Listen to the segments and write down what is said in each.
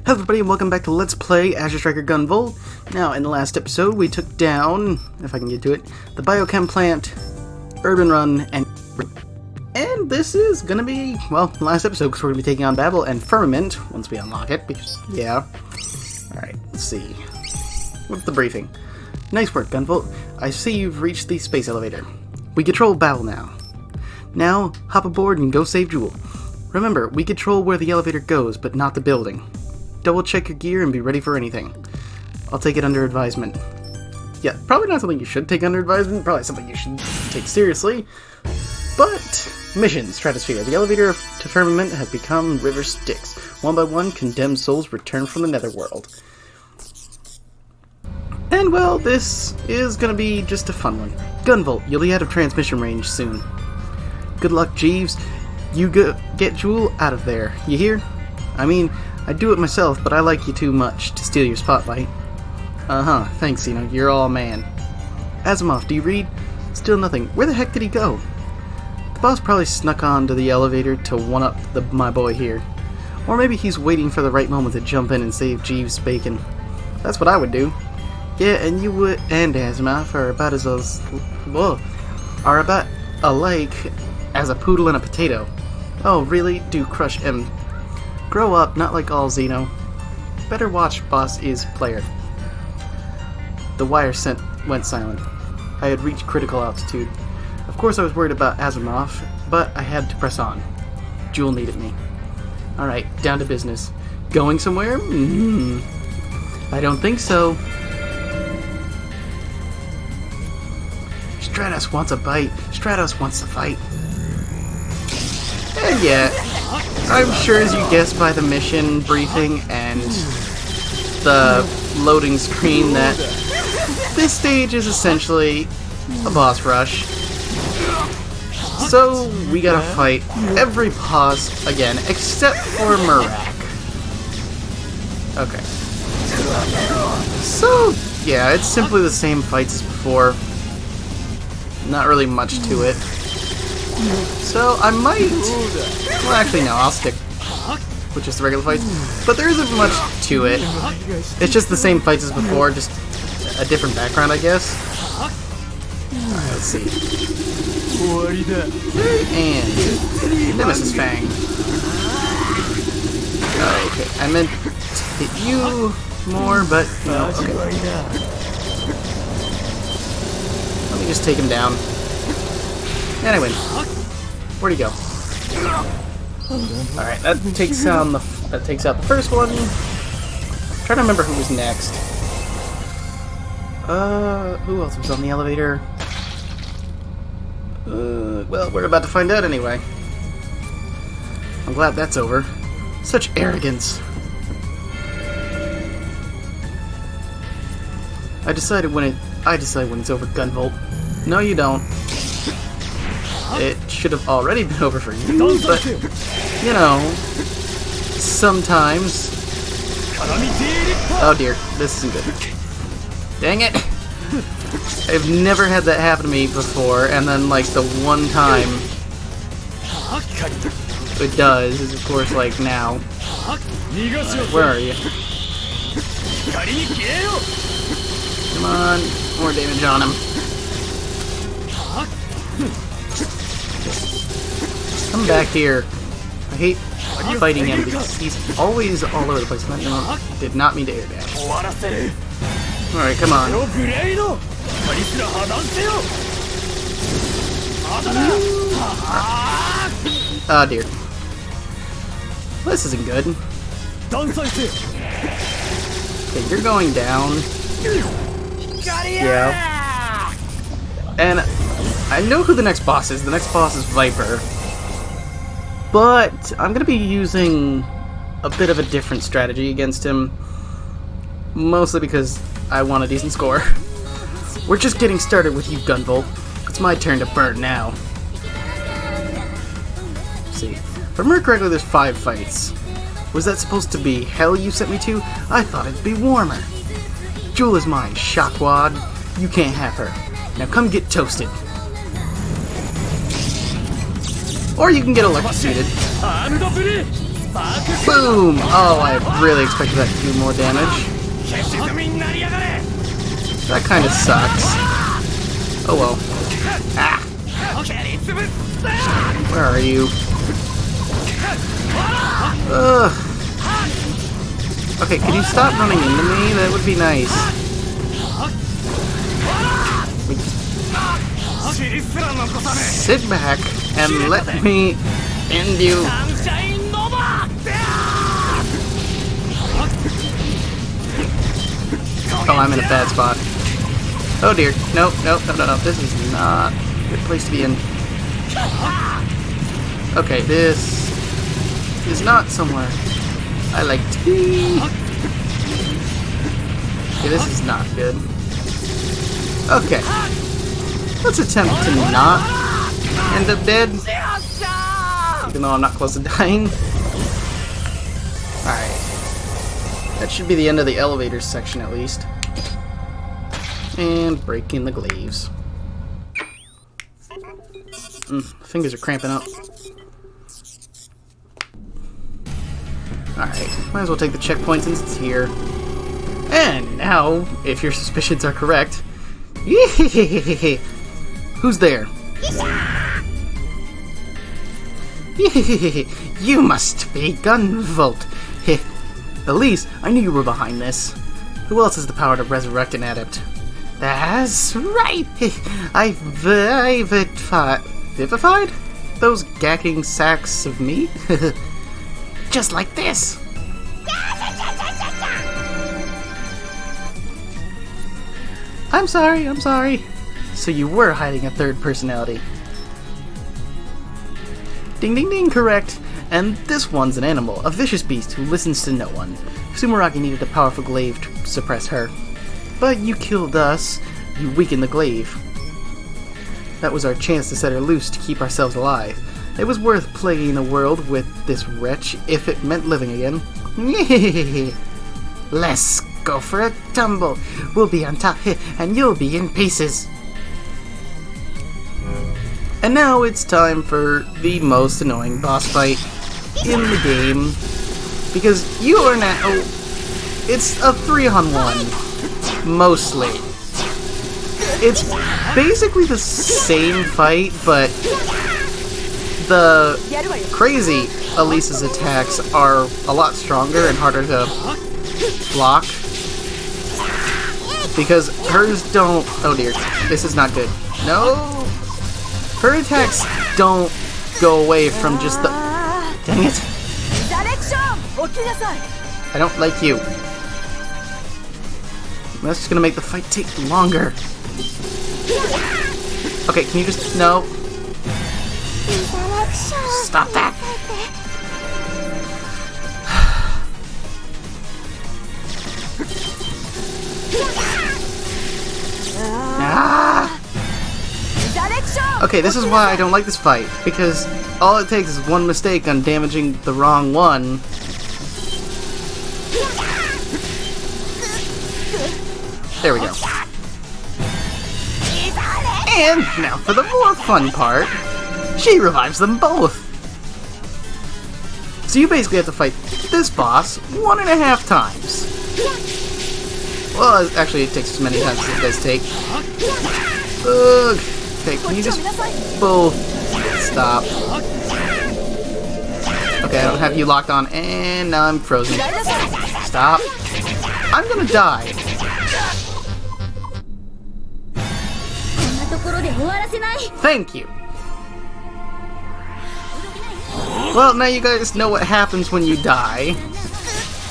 Hello everybody and welcome back to Let's Play Azure Striker Gunvolt. Now, in the last episode, we took down, if I can get to it, the Biochem Plant, Urban Run, and this is gonna be, well, the last episode, because we're gonna be taking on Babel and Firmament, once we unlock it, because, yeah. Alright, let's see. What's the briefing? Nice work, Gunvolt. I see you've reached the space elevator. We control Babel now. Now, hop aboard and go save Jewel. Remember, we control where the elevator goes, but not the building. Double check your gear and be ready for anything. I'll take it under advisement. Yeah, probably not something you should take under advisement, probably something you should take seriously. But, mission, Stratosphere. The elevator to Firmament has become River Styx. One by one, condemned souls return from the netherworld. And well, this is gonna be just a fun one. Gunvolt, you'll be out of transmission range soon. Good luck, Jeeves. You get Jewel out of there, you hear? I mean, I'd do it myself, but I like you too much to steal your spotlight. Thanks, you're all man. Asimov, do you read? Still nothing. Where the heck did he go? The boss probably snuck onto the elevator to one-up my boy here. Or maybe he's waiting for the right moment to jump in and save Jeeves' bacon. That's what I would do. Yeah, and you would, and Asimov are about alike as a poodle and a potato. Oh, really? Do crush him. Grow up, not like all Xeno. Better watch, boss is player. The wire went silent. I had reached critical altitude. Of course I was worried about Asimov, but I had to press on. Jewel needed me. Alright, down to business. Going somewhere? I don't think so. Stratos wants a bite. Stratos wants to fight. And yeah, I'm sure as you guessed by the mission briefing and the loading screen that this stage is essentially a boss rush. So we gotta fight every boss again, except for Murak. Okay. So, yeah, it's simply the same fights as before. Not really much to it. So I might... Well, actually, no, I'll stick with just the regular fights. But there isn't much to it. It's just the same fights as before, just a different background, I guess. Alright, let's see. And Nemesis Fang. Okay, I meant to hit you more, but no, okay. Let me just take him down. Anyway, where'd he go? Alright, that takes out the first one. I'm trying to remember who was next. Who else was on the elevator? Well, we're about to find out anyway. I'm glad that's over. Such arrogance. I decide when it's over, Gunvolt. No, you don't. It should have already been over for you, but, sometimes... Oh dear, this isn't good. Dang it! I've never had that happen to me before, and then, like, the one time it does is, of course, like, now. Right, where are you? Come on, more damage on him. Come back here. I hate fighting him because he's always all over the place. Did not mean to air dash. Alright, come on. Oh dear. Well, this isn't good. Okay, you're going down. Yeah. And I know who the next boss is. The next boss is Viper. But I'm going to be using a bit of a different strategy against him. Mostly because I want a decent score. We're just getting started with you, Gunvolt. It's my turn to burn now. Let's see. If I remember correctly, there's 5 fights. Was that supposed to be hell you sent me to? I thought it'd be warmer. Jewel is mine, shockwad. You can't have her. Now come get toasted. Or you can get electrocuted. Boom! Oh, I really expected that to do more damage. That kind of sucks. Oh well. Ah! Where are you? Ugh. Okay, could you stop running into me? That would be nice. Sit back and let me end you. Oh, I'm in a bad spot. Oh dear. Nope, nope, no, no, no. This is not a good place to be in. Okay, this is not somewhere I like to be. Okay, this is not good. Okay. Let's attempt to not end up dead. Even though I'm not close to dying. Alright. That should be the end of the elevators section at least. And breaking the glaives. Fingers are cramping up. Alright, might as well take the checkpoint since it's here. And now, if your suspicions are correct, who's there? You must be Gunvolt. Elise, I knew you were behind this. Who else has the power to resurrect an adept? That's right! I vivified those gacking sacks of me? Just like this! I'm sorry. So you were hiding a third personality. Ding ding ding, correct. And this one's an animal, a vicious beast who listens to no one. Sumeragi needed a powerful glaive to suppress her. But you killed us. You weakened the glaive. That was our chance to set her loose to keep ourselves alive. It was worth plaguing the world with this wretch if it meant living again. Let's go for a tumble. We'll be on top and you'll be in pieces. And now it's time for the most annoying boss fight in the game. Because you are now... It's a 3-on-1. Mostly. It's basically the same fight, but the crazy Elise's attacks are a lot stronger and harder to block. Because hers don't... Oh dear, this is not good. No! Her attacks don't go away from just the... Dang it. I don't like you. That's just gonna make the fight take longer. Okay, can you just... No. Stop that! Ah! Okay, this is why I don't like this fight. Because all it takes is one mistake on damaging the wrong one. There we go. And now for the more fun part. She revives them both. So you basically have to fight this boss 1.5 times. Well, actually it takes as many times as it does take. Ugh. Okay, can you just both stop? Okay, I don't have you locked on, and now I'm frozen. Stop. I'm gonna die. Thank you. Well, now you guys know what happens when you die.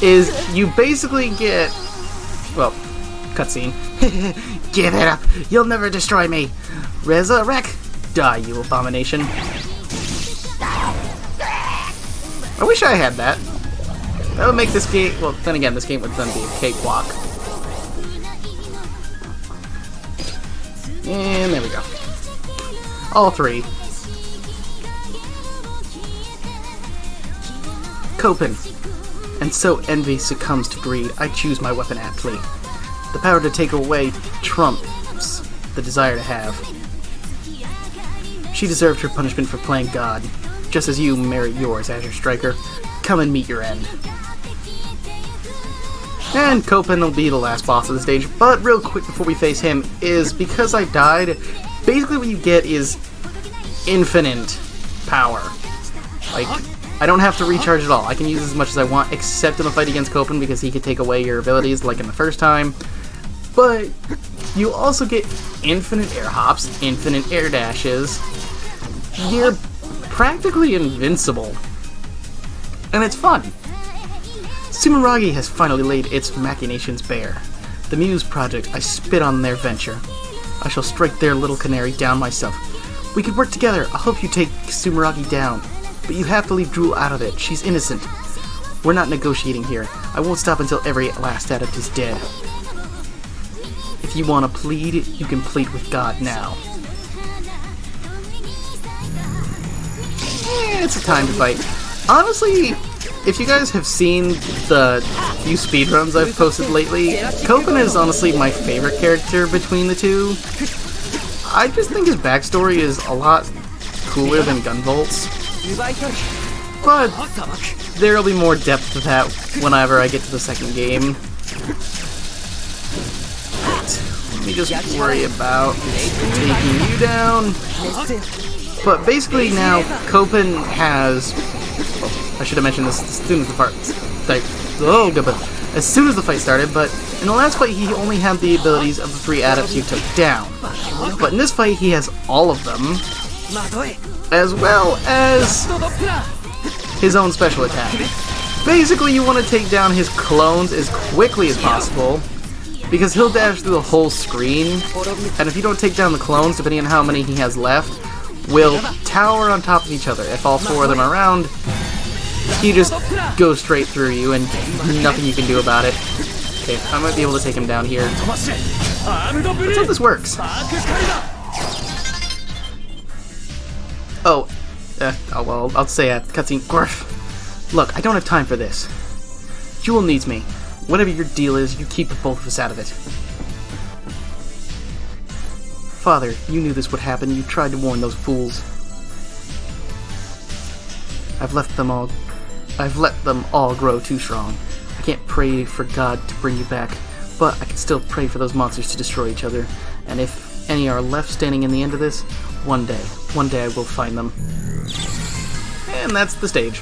Is you basically get... Well, cutscene. Give it up. You'll never destroy me. Resurrect. Die, you abomination. I wish I had that. That would make this game... Well, then again, this game would then be a cakewalk. And there we go. All three. Copen. And so envy succumbs to greed. I choose my weapon aptly. The power to take away trumps the desire to have. She deserved her punishment for playing God, just as you merit yours, Azure Striker. come and meet your end. And Copen will be the last boss of the stage, but real quick before we face him is, because I died, basically what you get is infinite power. Like, I don't have to recharge at all. I can use as much as I want, except in the fight against Copen, because he could take away your abilities like in the first time. But you also get infinite air hops, infinite air dashes. You're practically invincible. And it's fun. Sumeragi has finally laid its machinations bare. The Muse Project, I spit on their venture. I shall strike their little canary down myself. We could work together. I hope you take Sumeragi down. But you have to leave Jewel out of it. She's innocent. We're not negotiating here. I won't stop until every last adept is dead. If you want to plead, you can plead with God now. It's a time to fight. Honestly, if you guys have seen the few speedruns I've posted lately, Copen is honestly my favorite character between the two. I just think his backstory is a lot cooler than Gunvolt's. But there'll be more depth to that whenever I get to the second game. Let me just worry about taking you down. But basically now, Copen has... I should have mentioned this as soon as the fight started, but in the last fight he only had the abilities of the 3 adepts you took down. But in this fight he has all of them, as well as his own special attack. Basically you want to take down his clones as quickly as possible, because he'll dash through the whole screen, and if you don't take down the clones, depending on how many he has left, will tower on top of each other. If all 4 of them are around, he just goes straight through you, and nothing you can do about it. Okay, I might be able to take him down here. Let's hope this works. Oh well, I'll say a cutscene. Gorf. Look, I don't have time for this. Jewel needs me. Whatever your deal is, you keep the both of us out of it. Father, you knew this would happen. You tried to warn those fools. I've let them all grow too strong. I can't pray for God to bring you back, but I can still pray for those monsters to destroy each other. And if any are left standing in the end of this, one day I will find them. And that's the stage.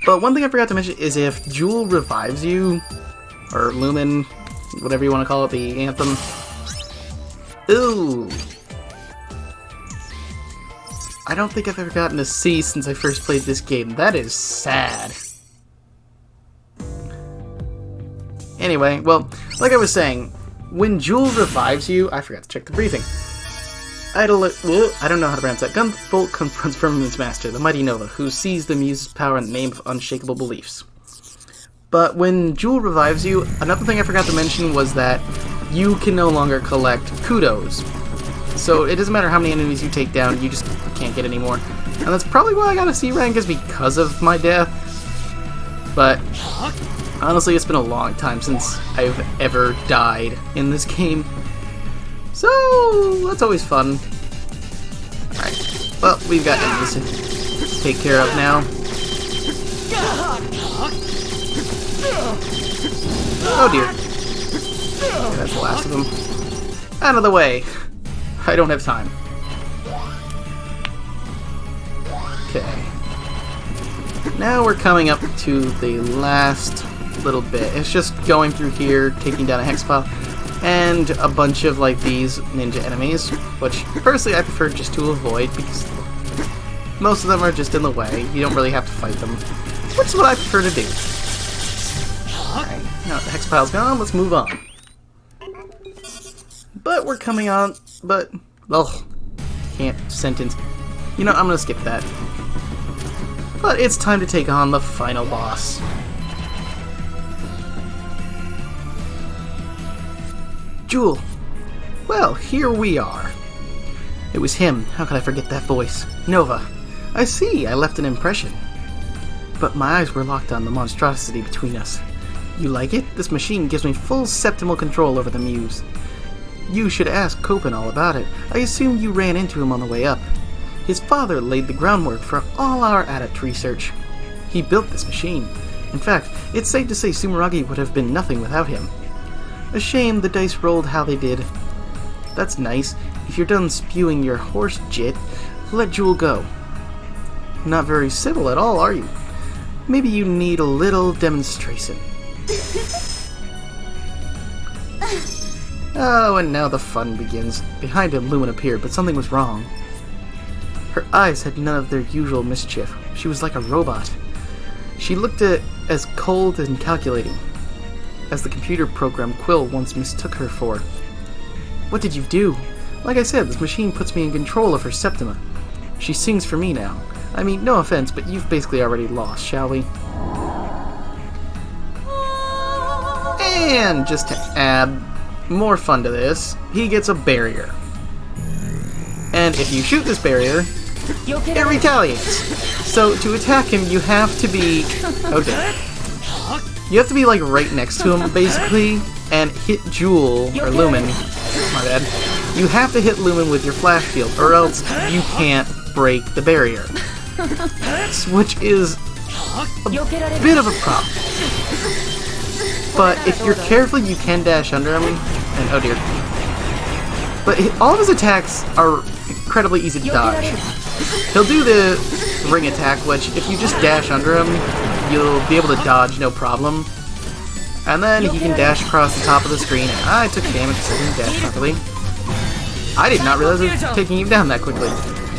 But one thing I forgot to mention is if Jewel revives you, or Lumen, whatever you want to call it, the anthem. Ooh. I don't think I've ever gotten a C since I first played this game. That is sad. Anyway, well, like I was saying, when Jewel revives you, I forgot to check the briefing. I don't know how to pronounce that. Gunvolt confronts Firmament's master, the mighty Nova, who sees the Muse's power in the name of unshakable beliefs. But when Jewel revives you, another thing I forgot to mention was that you can no longer collect kudos. So it doesn't matter how many enemies you take down, you just can't get any more. And that's probably why I got a C rank, is because of my death. But honestly, it's been a long time since I've ever died in this game. So that's always fun. Alright, well, we've got enemies to take care of now. Oh dear. Okay, that's the last of them. Out of the way. I don't have time. Okay. Now we're coming up to the last little bit. It's just going through here, taking down a hex pile, and a bunch of like these ninja enemies, which personally I prefer just to avoid because most of them are just in the way. You don't really have to fight them, which is what I prefer to do. Alright, now the hex pile's gone, let's move on. But we're coming on, but, ugh, can't sentence. You know, I'm gonna skip that. But it's time to take on the final boss. Jewel. Well, here we are. It was him. How could I forget that voice? Nova. I see, I left an impression. But my eyes were locked on the monstrosity between us. You like it? This machine gives me full septimal control over the Muse. You should ask Copen all about it. I assume you ran into him on the way up. His father laid the groundwork for all our adept research. He built this machine. In fact, it's safe to say Sumeragi would have been nothing without him. A shame the dice rolled how they did. That's nice. If you're done spewing your horse jit, let Jewel go. Not very civil at all, are you? Maybe you need a little demonstration. Oh, and now the fun begins. Behind him, Lumen appeared, but something was wrong. Her eyes had none of their usual mischief. She was like a robot. She looked as cold and calculating as the computer program Quill once mistook her for. What did you do? Like I said, this machine puts me in control of her Septima. She sings for me now. I mean, no offense, but you've basically already lost, shall we? And just to add more fun to this, he gets a barrier. And if you shoot this barrier, it retaliates. So to attack him, you have to be... Okay. You have to be like right next to him, basically, and hit Jewel, or Lumen. My bad. You have to hit Lumen with your flash field, or else you can't break the barrier. Which is a bit of a problem. But if you're careful, you can dash under him, and oh dear. But all of his attacks are incredibly easy to dodge. He'll do the ring attack, which if you just dash under him, you'll be able to dodge no problem. And then he can dash across the top of the screen. I took damage because I didn't dash properly. I did not realize it was taking him down that quickly.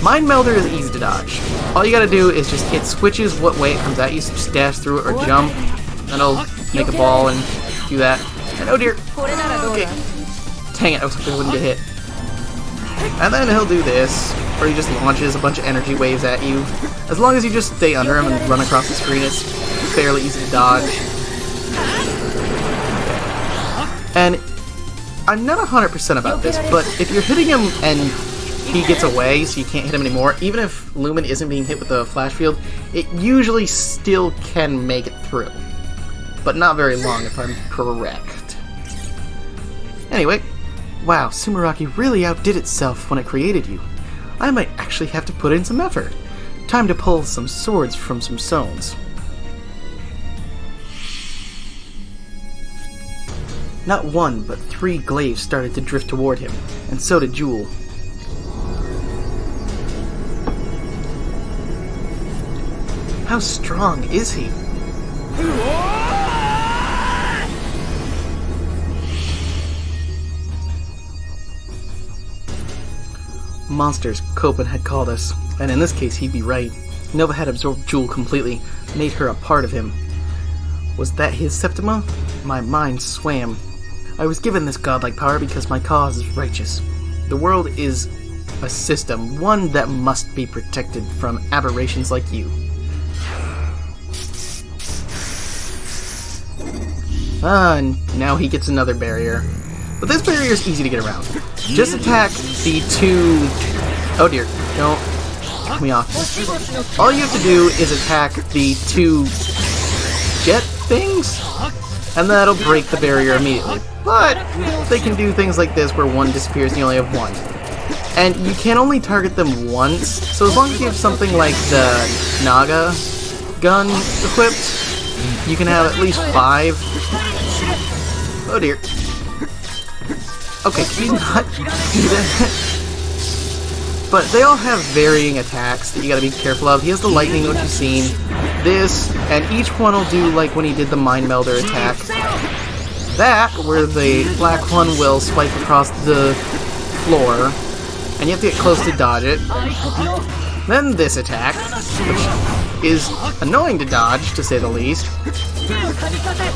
Mind Melder is easy to dodge. All you gotta do is just, it switches what way it comes at you, so just dash through it or jump, and it'll make a ball and do that. And oh dear! Okay. Dang it, I was hoping I wouldn't get hit. And then he'll do this, where he just launches a bunch of energy waves at you. As long as you just stay under him and run across the screen, it's fairly easy to dodge. And I'm not 100% about this, but if you're hitting him and he gets away, so you can't hit him anymore, even if Lumen isn't being hit with the flash field, it usually still can make it through. But not very long, if I'm correct. Anyway, wow, Sumeragi really outdid itself when it created you. I might actually have to put in some effort. Time to pull some swords from some stones. Not one, but 3 glaives started to drift toward him, and so did Jewel. How strong is he? Monsters, Copen had called us, and in this case he'd be right. Nova had absorbed Jewel completely, made her a part of him. Was that his Septima? My mind swam. I was given this godlike power because my cause is righteous. The world is a system, one that must be protected from aberrations like you. And now he gets another barrier. But this barrier is easy to get around. Just attack the 2... Oh dear, don't kick me off. All you have to do is attack the 2 jet things, and that'll break the barrier immediately. But they can do things like this where one disappears and you only have one. And you can only target them once, so as long as you have something like the Naga gun equipped, you can have at least 5. Oh dear. Okay, can you not do that? But they all have varying attacks that you gotta be careful of. He has the lightning, which you've seen. This, and each one will do like when he did the Mind Melder attack. That, where the black one will swipe across the floor, and you have to get close to dodge it. Then this attack, which is annoying to dodge, to say the least.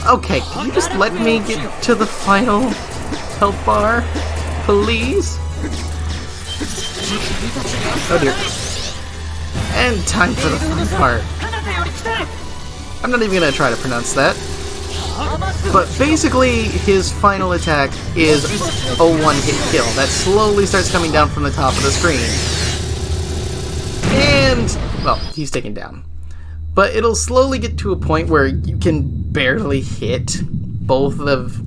Okay, can you just let me get to the final health bar, please? Oh dear. And time for the fun part. I'm not even gonna try to pronounce that. But basically, his final attack is a one-hit kill that slowly starts coming down from the top of the screen. And, well, he's taken down. But it'll slowly get to a point where you can barely hit both of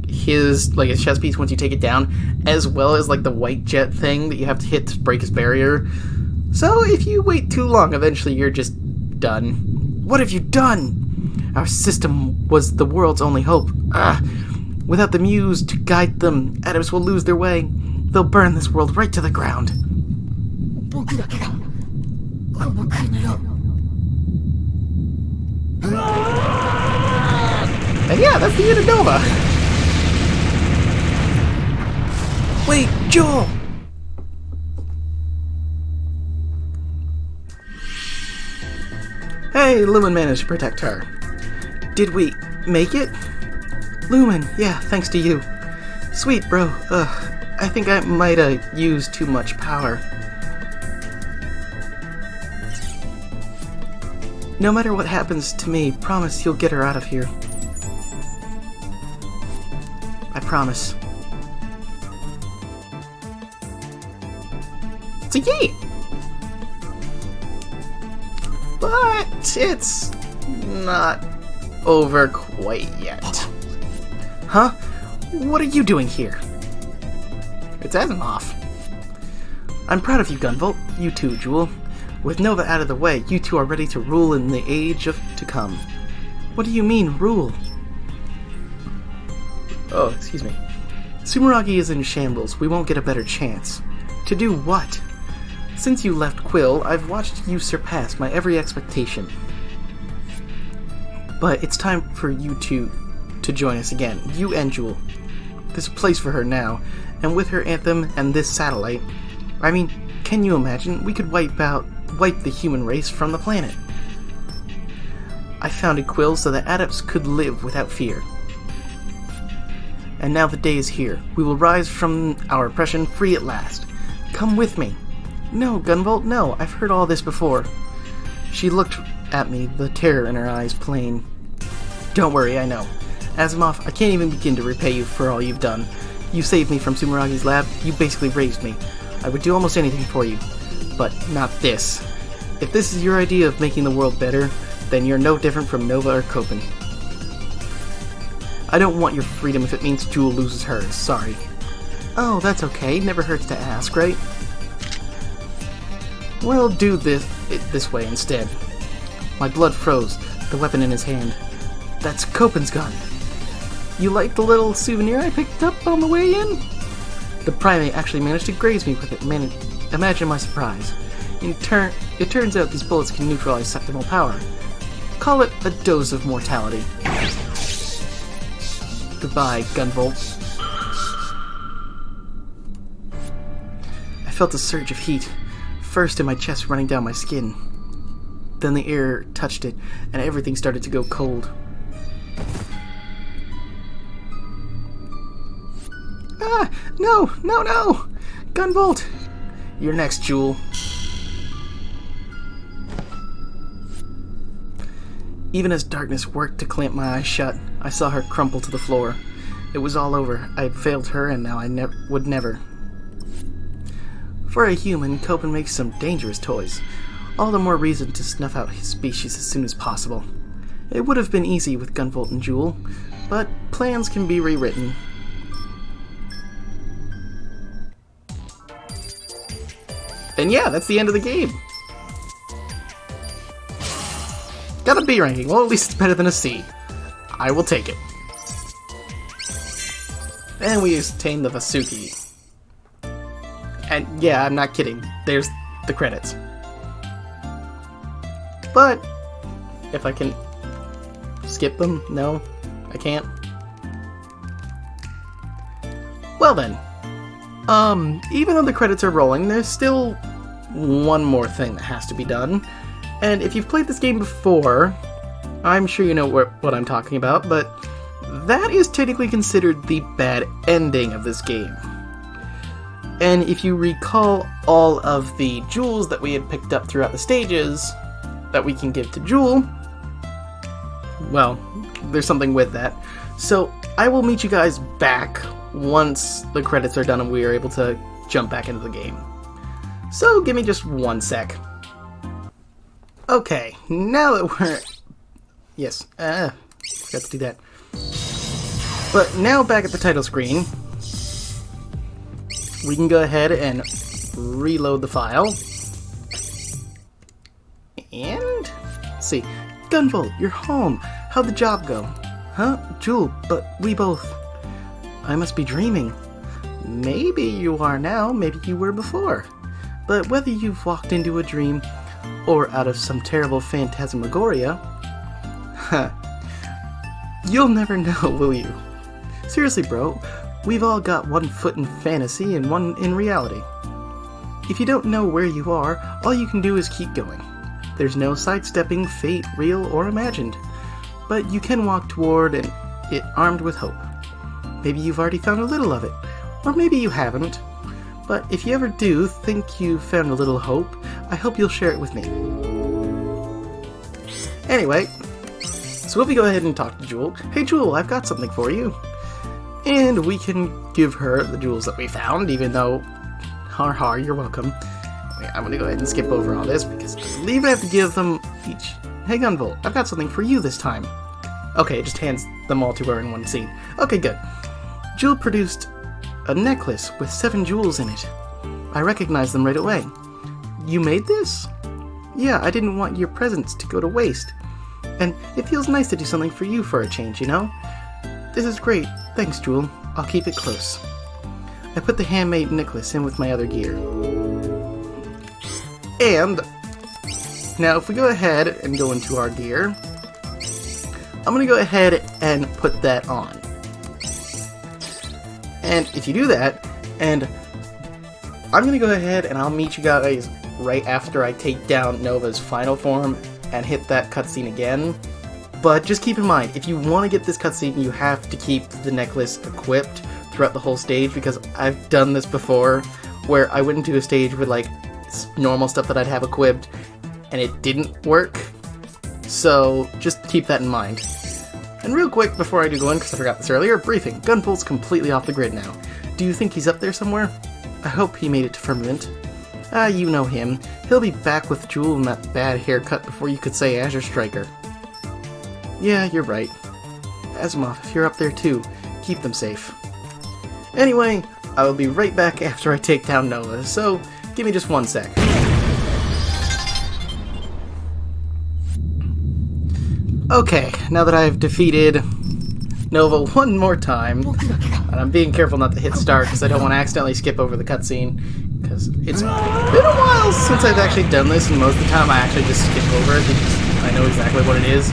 his, like, his chest piece once you take it down, as well as, like, the white jet thing that you have to hit to break his barrier. So if you wait too long, eventually you're just done. What have you done? Our system was the world's only hope. Without the Muse to guide them, atoms will lose their way. They'll burn this world right to the ground. And yeah, that's the end of Nova. Wait, Joel! Hey, Lumen managed to protect her. Did we make it? Lumen, yeah, thanks to you. Sweet, bro. I think I might have used too much power. No matter what happens to me, promise you'll get her out of here. I promise. It's a yay! But it's not over quite yet. Huh? What are you doing here? It's Asimov. I'm proud of you, Gunvolt. You too, Jewel. With Nova out of the way, you two are ready to rule in the age to come. What do you mean, rule? Oh, excuse me. Sumeragi is in shambles. We won't get a better chance. To do what? Since you left Quill, I've watched you surpass my every expectation. But it's time for you two to join us again, you and Jewel. There's a place for her now, and with her anthem and this satellite, I mean, can you imagine? We could wipe the human race from the planet. I founded Quill so that adepts could live without fear. And now the day is here. We will rise from our oppression free at last. Come with me. No, Gunvolt, no. I've heard all this before. She looked at me, the terror in her eyes plain. Don't worry, I know. Asimov, I can't even begin to repay you for all you've done. You saved me from Sumeragi's lab. You basically raised me. I would do almost anything for you. But not this. If this is your idea of making the world better, then you're no different from Nova or Copen. I don't want your freedom if it means Jewel loses hers. Sorry. Oh, that's okay. Never hurts to ask, right? We'll do this way instead. My blood froze, the weapon in his hand. That's Copen's gun. You like the little souvenir I picked up on the way in? The primate actually managed to graze me with it. Imagine my surprise. It turns out these bullets can neutralize septimal power. Call it a dose of mortality. Goodbye, Gunvolt. I felt a surge of heat, first in my chest running down my skin. Then the air touched it, and everything started to go cold. Ah! No! No, no! Gunvolt! You're next, Jewel. Even as darkness worked to clamp my eyes shut, I saw her crumple to the floor. It was all over. I had failed her, and now I would never. For a human, Copen makes some dangerous toys. All the more reason to snuff out his species as soon as possible. It would have been easy with Gunvolt and Jewel, but plans can be rewritten. And yeah, that's the end of the game. Got a B ranking. Well, at least it's better than a C. I will take it. And we obtain the Vasuki. And yeah, I'm not kidding. There's the credits. But if I can skip them, no, I can't. Well then, even though the credits are rolling, there's still one more thing that has to be done. And if you've played this game before, I'm sure you know what I'm talking about, but that is technically considered the bad ending of this game. And if you recall all of the jewels that we had picked up throughout the stages that we can give to Jewel, well, there's something with that. So I will meet you guys back once the credits are done and we are able to jump back into the game. So give me just one sec. Okay, now that we're... Yes, forgot to do that. But now back at the title screen, we can go ahead and reload the file. And, let's see, Gunvolt, you're home. How'd the job go? Huh? Jewel, but we both... I must be dreaming. Maybe you are now, maybe you were before. But whether you've walked into a dream, or out of some terrible phantasmagoria, you'll never know, will you? Seriously, bro, we've all got one foot in fantasy and one in reality. If you don't know where you are, all you can do is keep going. There's no sidestepping fate, real or imagined. But you can walk toward it armed with hope. Maybe you've already found a little of it, or maybe you haven't. But if you ever do think you've found a little hope, I hope you'll share it with me. Anyway, so if we go ahead and talk to Jewel. Hey Jewel, I've got something for you. And we can give her the jewels that we found, even though, har, you're welcome. Wait, I'm gonna go ahead and skip over all this, because I believe I have to give them each. Hey Gunvolt, I've got something for you this time. Okay, it just hands them all to her in one scene. Okay, good. Jewel produced a necklace with 7 jewels in it. I recognized them right away. You made this? Yeah, I didn't want your presents to go to waste. And it feels nice to do something for you for a change, you know? This is great. Thanks, Jewel. I'll keep it close. I put the handmade necklace in with my other gear. And now if we go ahead and go into our gear, I'm going to go ahead and put that on. And if you do that, and I'm going to go ahead and I'll meet you guys right after I take down Nova's final form and hit that cutscene again. But just keep in mind, if you want to get this cutscene, you have to keep the necklace equipped throughout the whole stage, because I've done this before, where I went into a stage with like normal stuff that I'd have equipped, and it didn't work. So just keep that in mind. And real quick, before I do go in, because I forgot this earlier, briefing. Gunvolt's completely off the grid now. Do you think he's up there somewhere? I hope he made it to Firmament. You know him. He'll be back with Jewel and that bad haircut before you could say Azure Striker. Yeah, you're right. Asimov, if you're up there too, keep them safe. Anyway, I will be right back after I take down Nova, so give me just 1 sec. Okay, now that I've defeated Nova one more time, and I'm being careful not to hit start because I don't want to accidentally skip over the cutscene, because it's been a while since I've actually done this, and most of the time I actually just skip over it because I know exactly what it is.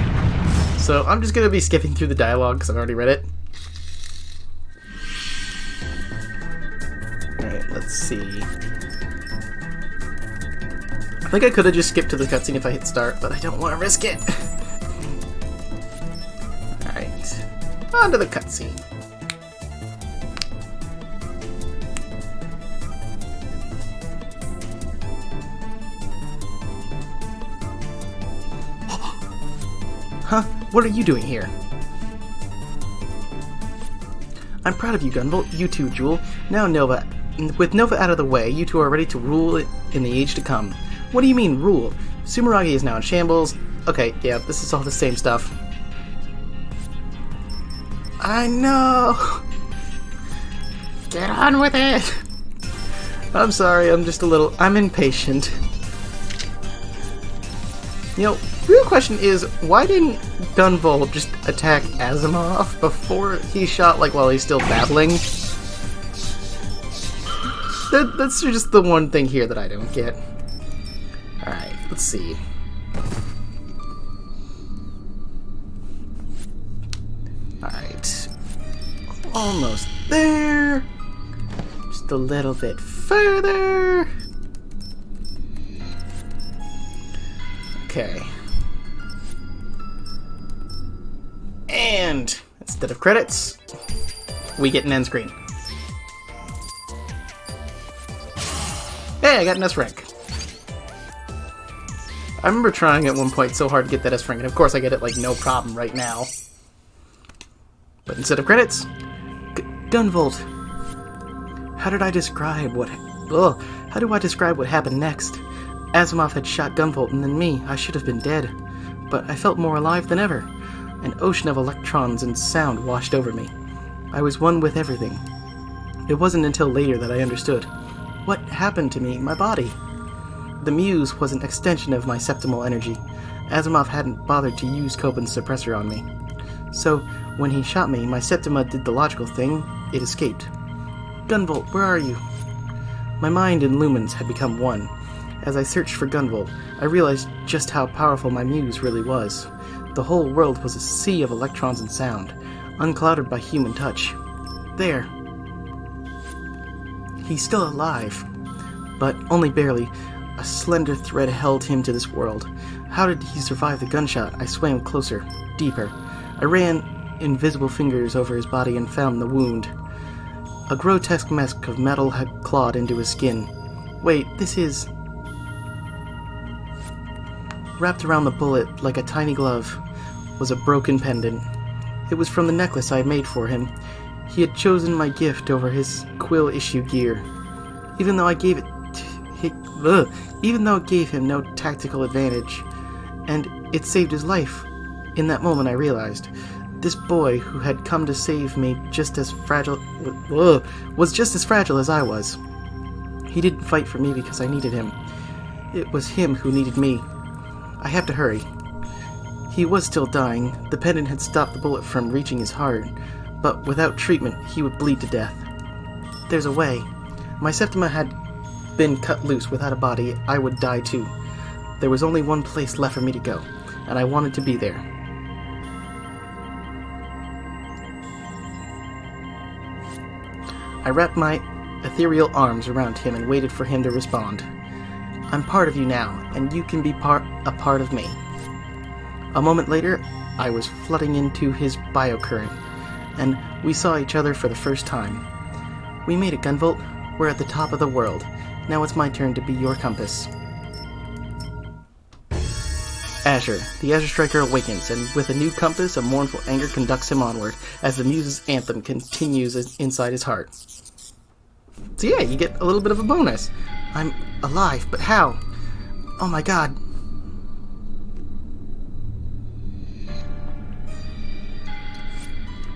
So I'm just going to be skipping through the dialogue because I've already read it. Alright, let's see. I think I could have just skipped to the cutscene if I hit start, but I don't want to risk it. Alright, on to the cutscene. Huh? What are you doing here? I'm proud of you, Gunvolt. You too, Jewel. Now Nova. With Nova out of the way, you two are ready to rule in the age to come. What do you mean, rule? Sumeragi is now in shambles. Okay, yeah, this is all the same stuff. I know! Get on with it! I'm sorry, I'm impatient. You know, real question is, why didn't Gunvolt just attack Asimov before he shot, like, while he's still battling? That's just the one thing here that I don't get. Alright, let's see. Alright. Almost there. Just a little bit further. Okay. And instead of credits, we get an end screen. Hey, I got an S rank. I remember trying at one point so hard to get that S rank, and of course I get it like no problem right now. But instead of credits, Gunvolt. How do I describe what happened next? Asimov had shot Gunvolt and then me. I should have been dead. But I felt more alive than ever. An ocean of electrons and sound washed over me. I was one with everything. It wasn't until later that I understood. What happened to me, my body? The Muse was an extension of my septimal energy, Asimov hadn't bothered to use Copen's suppressor on me. So, when he shot me, my Septima did the logical thing. It escaped. Gunvolt, where are you? My mind and lumens had become one. As I searched for Gunvolt, I realized just how powerful my muse really was. The whole world was a sea of electrons and sound, unclouded by human touch. There. He's still alive, but only barely. A slender thread held him to this world. How did he survive the gunshot? I swam closer, deeper. I ran invisible fingers over his body and found the wound. A grotesque mask of metal had clawed into his skin. Wait, this is... Wrapped around the bullet, like a tiny glove, was a broken pendant. It was from the necklace I had made for him. He had chosen my gift over his quill-issue gear. Even though it gave him no tactical advantage, and it saved his life. In that moment I realized, this boy who had come to save me was just as fragile as I was. He didn't fight for me because I needed him. It was him who needed me. I have to hurry. He was still dying. The pendant had stopped the bullet from reaching his heart, but without treatment, he would bleed to death. There's a way. My Septima had been cut loose without a body. I would die too. There was only one place left for me to go, and I wanted to be there. I wrapped my ethereal arms around him and waited for him to respond. I'm part of you now, and you can be a part of me. A moment later, I was flooding into his biocurrent, and we saw each other for the first time. We made it, Gunvolt. We're at the top of the world. Now it's my turn to be your compass. Azure. The Azure Striker awakens, and with a new compass, a mournful anger conducts him onward, as the Muse's anthem continues inside his heart. So yeah, you get a little bit of a bonus. I'm alive, but how? Oh my god.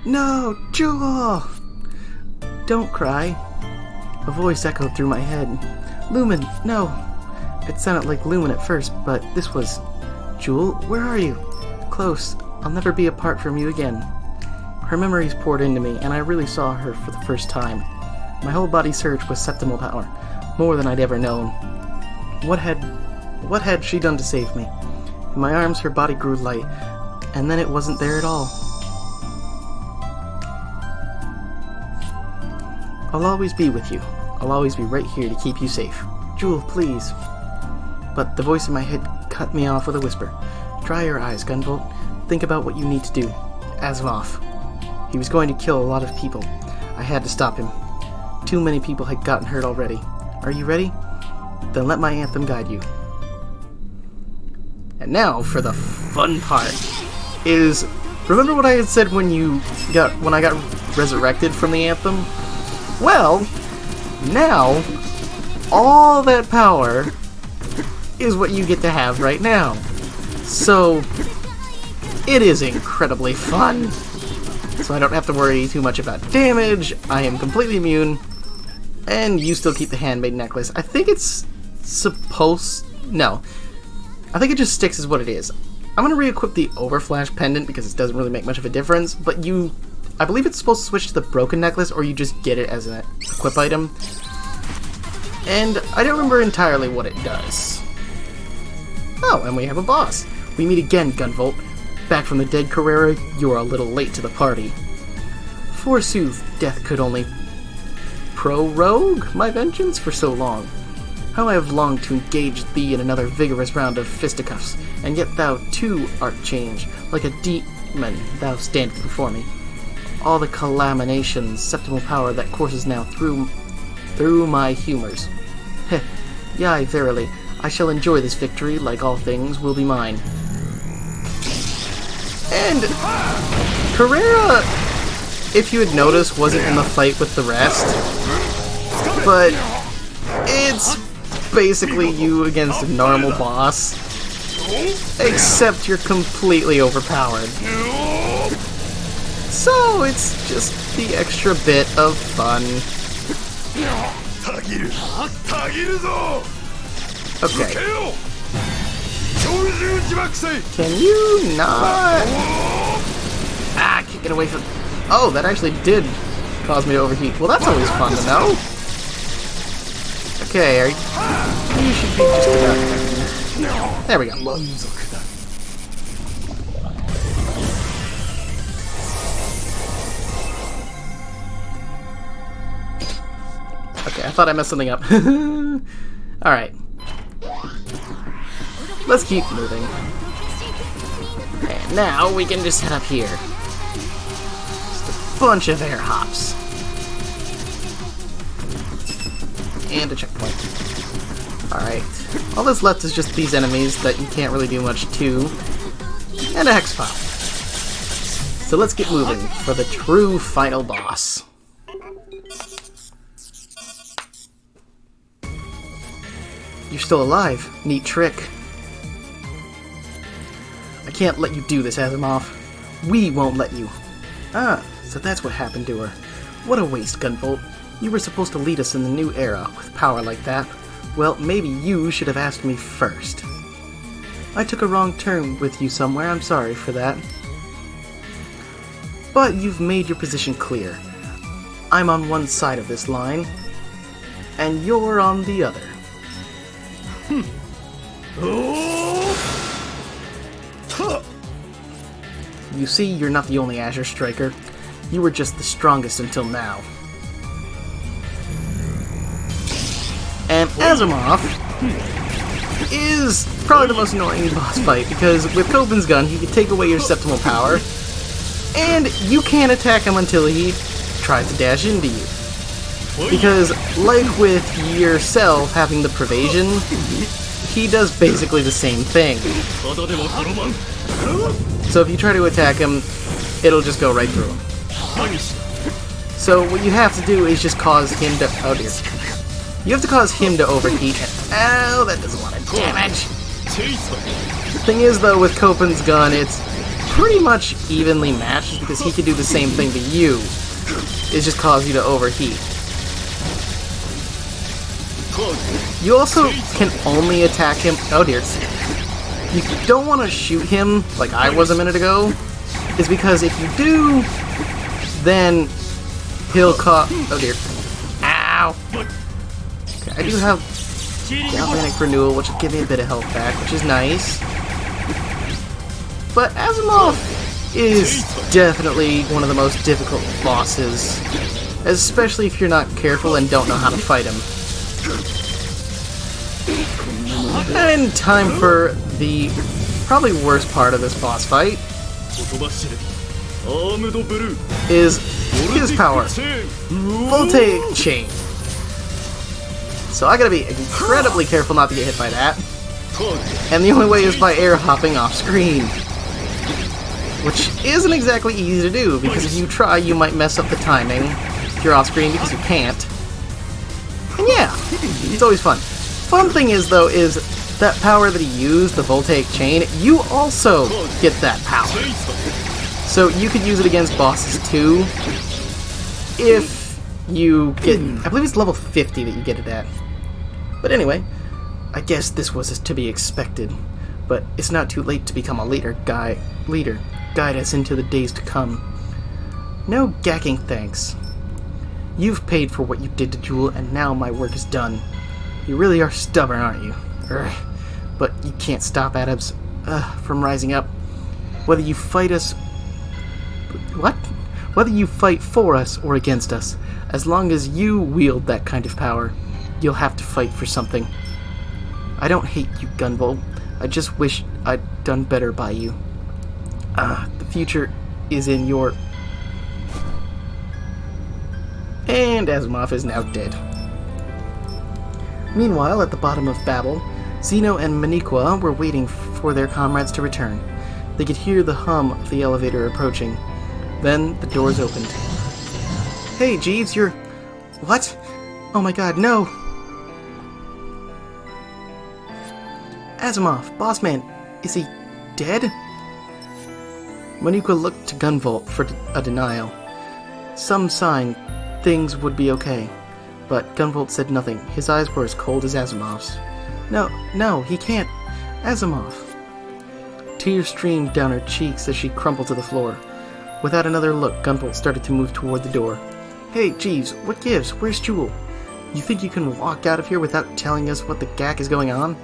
No, Jewel! Don't cry. A voice echoed through my head. Lumen, no. It sounded like Lumen at first, but this was... Jewel, where are you? Close. I'll never be apart from you again. Her memories poured into me, and I really saw her for the first time. My whole body surged with septimal power, more than I'd ever known. What had she done to save me? In my arms, her body grew light, and then it wasn't there at all. I'll always be with you. I'll always be right here to keep you safe. Jewel, please. But the voice in my head cut me off with a whisper. Dry your eyes, Gunvolt. Think about what you need to do. Asimov. He was going to kill a lot of people. I had to stop him. Too many people had gotten hurt already. Are you ready? Then let my anthem guide you. And now for the fun part. Is remember what I had said when I got resurrected from the anthem? Well, now all that power is what you get to have right now. So it is incredibly fun. So I don't have to worry too much about damage. I am completely immune. And you still keep the handmade necklace. I think it's supposed... No. I think it just sticks as what it is. I'm going to re-equip the Overflash pendant because it doesn't really make much of a difference. But I believe it's supposed to switch to the broken necklace, or you just get it as an equip item. And I don't remember entirely what it does. Oh, and we have a boss. We meet again, Gunvolt. Back from the dead Carrera, you are a little late to the party. Forsooth, death could only prorogue my vengeance for so long. How I have longed to engage thee in another vigorous round of fisticuffs, and yet thou too art changed, like a demon thou standest before me. All the calaminations, septimal power that courses now through my humors. Heh, yea, verily, I shall enjoy this victory, like all things will be mine. And Carrera, if you had noticed, wasn't in the fight with the rest, but it's basically you against a normal boss, except you're completely overpowered. So it's just the extra bit of fun. Okay. Can you not? Ah, can't get away from... Oh, that actually did cause me to overheat. Well, that's always fun to know. Okay, you should be just about... There we go. Okay, I thought I messed something up. Alright. Let's keep moving. And now we can just head up here. Just a bunch of air hops. And a checkpoint. Alright. All that's left is just these enemies that you can't really do much to. And a hex file. So let's get moving for the true final boss. You're still alive. Neat trick. I can't let you do this, Asimov. We won't let you. Ah, so that's what happened to her. What a waste, Gunvolt. You were supposed to lead us in the new era with power like that. Well, maybe you should have asked me first. I took a wrong turn with you somewhere. I'm sorry for that. But you've made your position clear. I'm on one side of this line, and you're on the other. You see, you're not the only Azure Striker. You were just the strongest until now. And Asimov is probably the most annoying boss fight, because with Copen's gun, he can take away your septimal power, and you can't attack him until he tries to dash into you. Because, like with yourself having the pervasion, he does basically the same thing. So if you try to attack him, it'll just go right through him. So what you have to do is just cause him to... Oh dear. You have to cause him to overheat. Oh, that does a lot of damage. The thing is, though, with Copen's gun, it's pretty much evenly matched, because he can do the same thing to you. It's just cause you to overheat. You also can only attack him... Oh dear. You don't want to shoot him, like I was a minute ago, is because if you do, then he'll cause... Oh dear. Ow! Okay, I do have Galvanic Renewal, which will give me a bit of health back, which is nice. But Asimov is definitely one of the most difficult bosses, especially if you're not careful and don't know how to fight him. And time for the probably worst part of this boss fight is his power. Voltaic Chain. So I gotta be incredibly careful not to get hit by that. And the only way is by air hopping off screen. Which isn't exactly easy to do, because if you try, you might mess up the timing if you're off screen, because you can't. And yeah, it's always fun. Fun thing is, though, is that power that he used, the Voltaic Chain, you also get that power. So you could use it against bosses too, if you get... I believe it's level 50 that you get it at. But anyway, I guess this was to be expected. But it's not too late to become a leader. Guide us into the days to come. No gacking thanks. You've paid for what you did to Jewel, and now my work is done. You really are stubborn, aren't you? But you can't stop Adams from rising up. Whether you fight us... What? Whether you fight for us or against us, as long as you wield that kind of power, you'll have to fight for something. I don't hate you, Gunvolt. I just wish I'd done better by you. The future is in your... And Asimov is now dead. Meanwhile, at the bottom of Babel, Zeno and Maniqua were waiting for their comrades to return. They could hear the hum of the elevator approaching. Then the doors opened. Hey, Jeeves, you're... What? Oh my god, no! Asimov, Bossman, is he dead? Maniqua looked to Gunvolt for a denial. Some sign things would be okay. But Gunvolt said nothing. His eyes were as cold as Asimov's. No, he can't. Asimov, Tears streamed down her cheeks as she crumpled to the floor. Without another look, Gunvolt started to move toward the door. Hey, Jeeves, what gives? Where's Jewel? You think you can walk out of here without telling us what the gack is going on?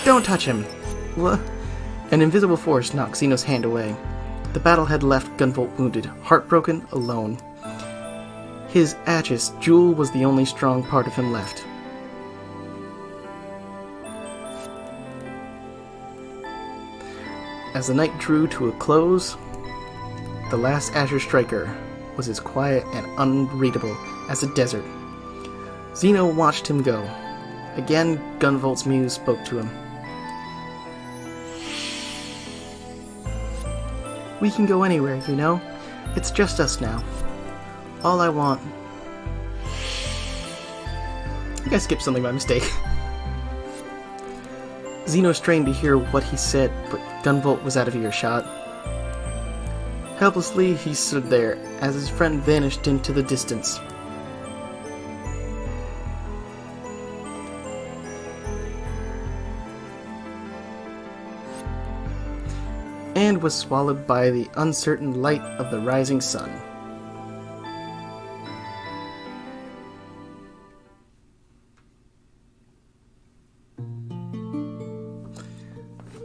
Don't touch him! What? An invisible force knocked Xeno's hand away. The battle had left Gunvolt wounded, heartbroken, alone. His Achis, Jewel was the only strong part of him left. As the night drew to a close, the last Azure Striker was as quiet and unreadable as a desert. Xeno watched him go. Again, Gunvolt's muse spoke to him. We can go anywhere, you know? It's just us now. All I want... I think I skipped something by mistake. Xeno strained to hear what he said, but Gunvolt was out of earshot. Helplessly, he stood there, as his friend vanished into the distance. And was swallowed by the uncertain light of the rising sun.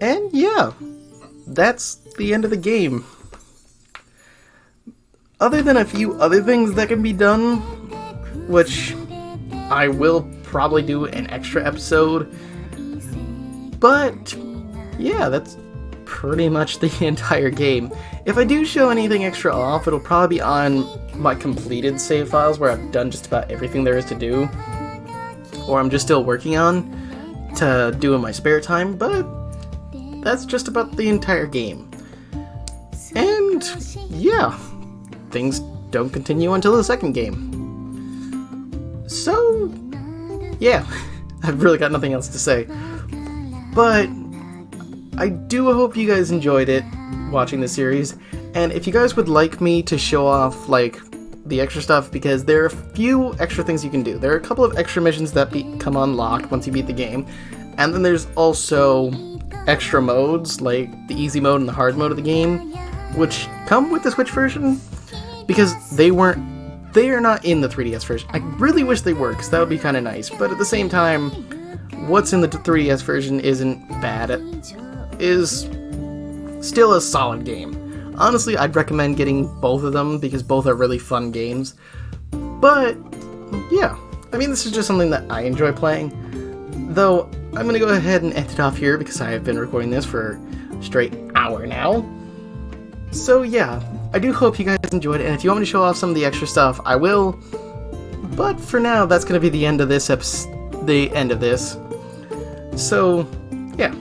And yeah, that's the end of the game. Other than a few other things that can be done, which I will probably do an extra episode, but yeah, that's pretty much the entire game. If I do show anything extra off, it'll probably be on my completed save files where I've done just about everything there is to do, or I'm just still working on to do in my spare time, but that's just about the entire game. And yeah, things don't continue until the second game. So yeah, I've really got nothing else to say. But I do hope you guys enjoyed it, watching the series, and if you guys would like me to show off, like, the extra stuff, because there are a few extra things you can do. There are a couple of extra missions that become unlocked once you beat the game, and then there's also extra modes, like the easy mode and the hard mode of the game, which come with the Switch version, because they are not in the 3DS version. I really wish they were, because that would be kind of nice, but at the same time, what's in the 3DS version isn't bad. It is still a solid game. Honestly, I'd recommend getting both of them, because both are really fun games. But yeah, I mean, this is just something that I enjoy playing. Though, I'm going to go ahead and end it off here, because I have been recording this for a straight hour now. So yeah, I do hope you guys enjoyed it, and if you want me to show off some of the extra stuff, I will. But for now, that's going to be the end of this So, yeah.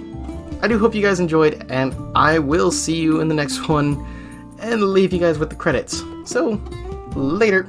I do hope you guys enjoyed, and I will see you in the next one, and leave you guys with the credits. So, later.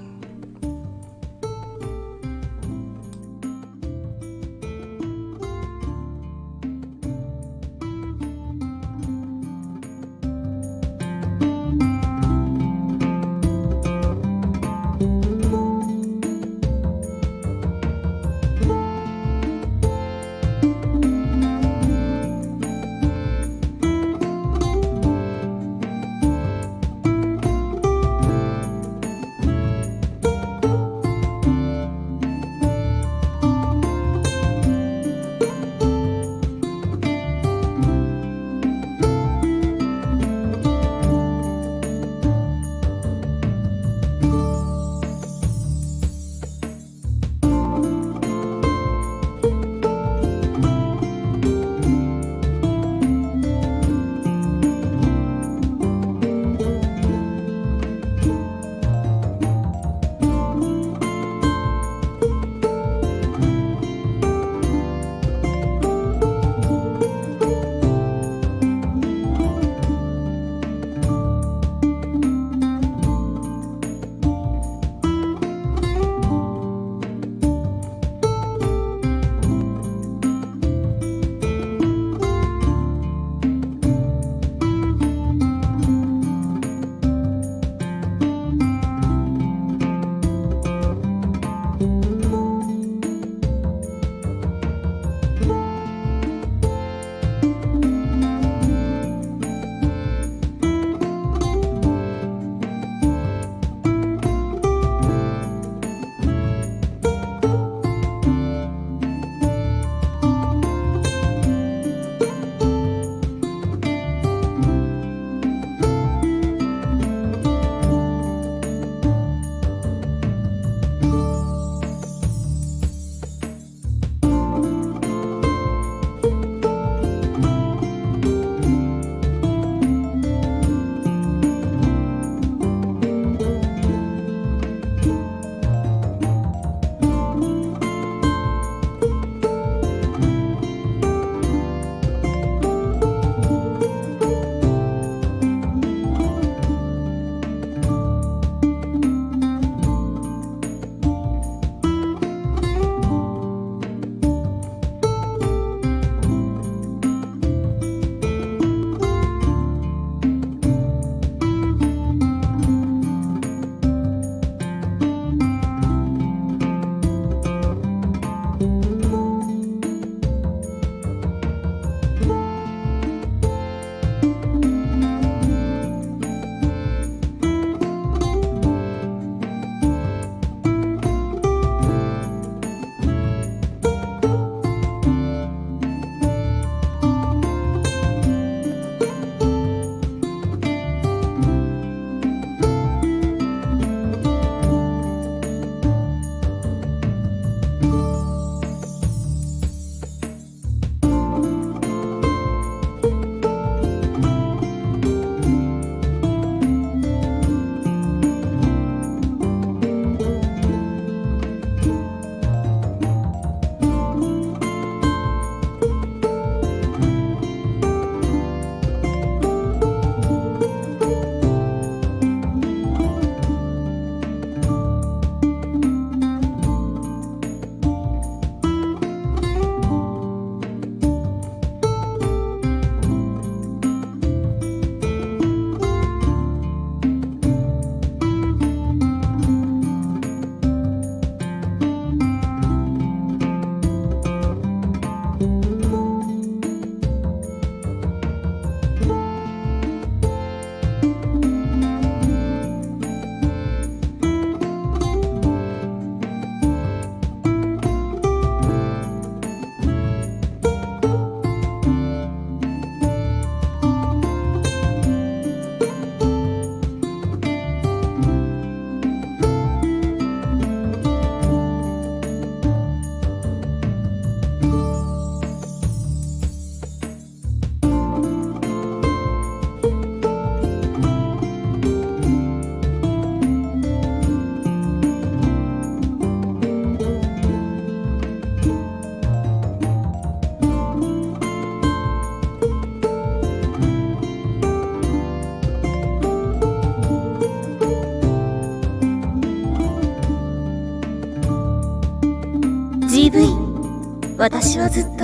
GV、私はずっと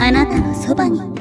あなたのそばに